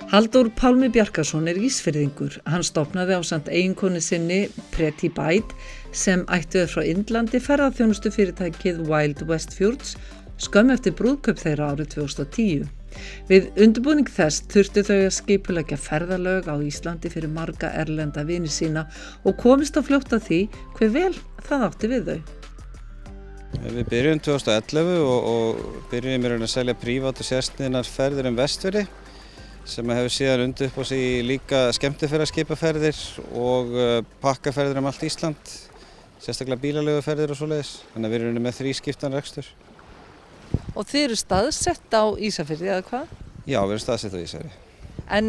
Halldór Pálmi Bjarkason Ísfirðingur. Hann stofnaði ásamt eiginkonu sinni Pretty Bite sem ættu frá Indlandi ferðaþjónustufyrirtækið Wild West Fjords skömmu eftir brúðkaup þeirra árið 2010. Við undirbúning þess þurftu þau að skipuleggja ferðalög á Íslandi fyrir marga erlenda vini sína og komist á fljótt að því hve vel það átti við þau. Við byrjum 2011 og byrjum í raun að selja prívat og sérstæðar ferðir Vestfirði sem hefur síðan undið upp á sig líka skemmtiferðaskipaferðir og pakkaferðir allt Ísland, sérstaklega bílaleiguferðir og svoleiðis. Þannig að við erum með þrískiptan rekstur. Og þið eru staðsett á Ísafirði eða hvað? Já, við erum staðsett á Ísafirði. En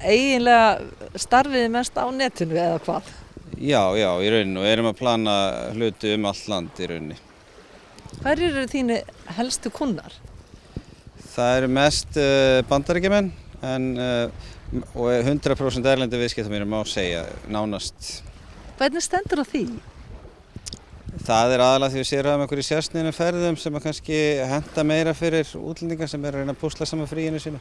eiginlega starfið mest á netinu eða hvað? Já, í rauninni og erum að plana hluti allt land í rauninni. Hverjir eru þínu helstu kunnar? Það eru mest Bandaríkjamenn og 100% erlendi viðskiptamínir má segja, nánast. Hvernig stendur á því? Það er aðalega því við sérum okkur í sérsniðnum ferðum sem að kannski henta meira fyrir útlendingar sem eru að reyna að púsla saman fríinu sínu.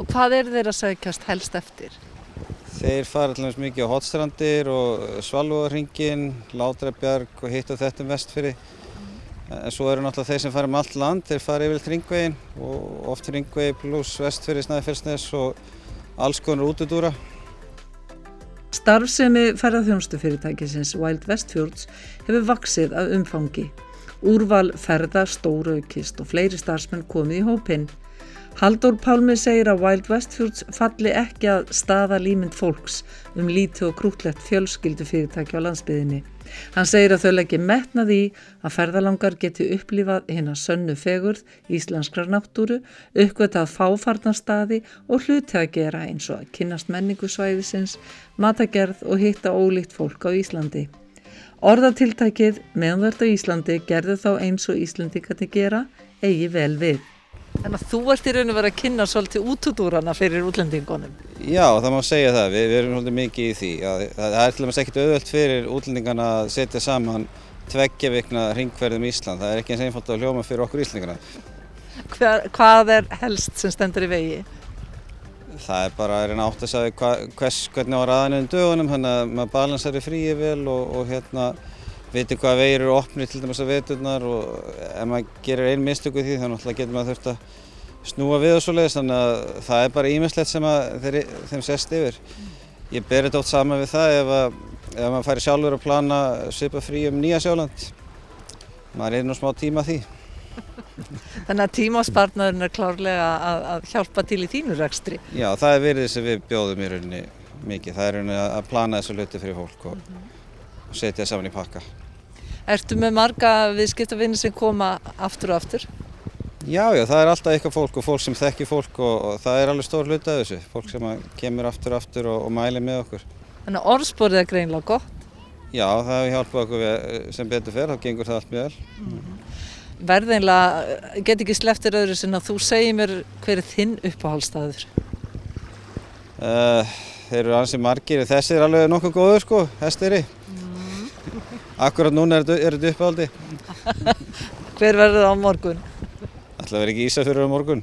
Og hvað eru þeir að sækjast helst eftir? Þeir fara til dæmis mikið á Hornstrandir og Svalbarðahringinn, Látrabjarg og hitt og þetta Vestfirði. En svo eru náttúrulega þeir sem fara allt land, þeir fara yfirleitt hringveginn og oft hringvegi pluss Vestfirði, Snæfellsnes og alls konar útúrdúra. Starfsemi ferðaþjónustufyrirtækisins Wild West Fjords hefur vaxið af umfangi. Úrval ferða stóraukist og fleiri starfsmenn komið í hópinn. Halldór Pálmi segir að Wild West Fjords falli ekki að staðalímynd fólks lítið og krúttlegt fjölskyldufyrirtæki á landsbyggðinni. Hann segir að þau leggi metnað í að ferðalangar geti upplifað hina sönnu fegurð íslenskrar náttúru, uppgötvað fáfarnastaði og hluti að gera eins og að kynnast menningu svæðisins, matagerð og hitta ólíkt fólk á Íslandi. Orðatiltækið meðan þú ert á Íslandi gerðu þá eins og Íslendingarnir gera, eigi vel við. En að þú ert í raun og vera að kynna svolítið útúrdúrana fyrir útlendingunum? Já, það má segja það. Við erum svolítið mikið í því. Það er til dæmis ekkert auðvelt fyrir útlendingana að setja saman 2 vikna hringferð Ísland. Það er ekki eins einfalt að hljóma fyrir okkur Íslendingana. Hvað er helst sem stendur í vegi? Það er bara að reyna átt að segja hvernig á raðanum dögunum, þannig að maður balansar í fríi vel og veitir hvaða vegir eru opnir til dæmis að veturnar og ef maður gerir ein mistök í því þá náttúrulega getur maður þurft að snúa við og svoleiðis, þannig að það er bara ýmislegt sem þeim sést yfir. Ég ber þetta oft saman við það ef maður færi sjálfur að plana svipað frí Nýja-Sjáland. Maður er nú smá tíma því. Þannig að tímasparnaðurinn er klárlega að hjálpa til í þínu rekstri? Já, það er verið sem við bjóðum í rauninni mikið. Það er rauninni að plana þessu hluti fyrir fólk og setja saman í pakka. Ertu með marga viðskiptavini sem koma aftur og aftur? Já, það er alltaf eitthvað fólk og fólk sem þekkir fólk og það er alveg stór hluti af þessu. Fólk sem kemur aftur og aftur og mælir með okkur. Þannig að orðsporið er greinilega gott? Já, það hefur hjálpað okkur sem betur fer, þá gengur það allt mjög vel. Verðinlega, get ekki sleppt þér öðru sinna, þú segir mér hver er þinn uppáhaldsstaður? Þeir eru ansi margir, þessi er alveg nokkuð góður sko, Hesteyri. Akkurat núna er þetta uppáhaldi. Hver verður það á morgun? Ætla að vera ekki Ísafjörður á morgun.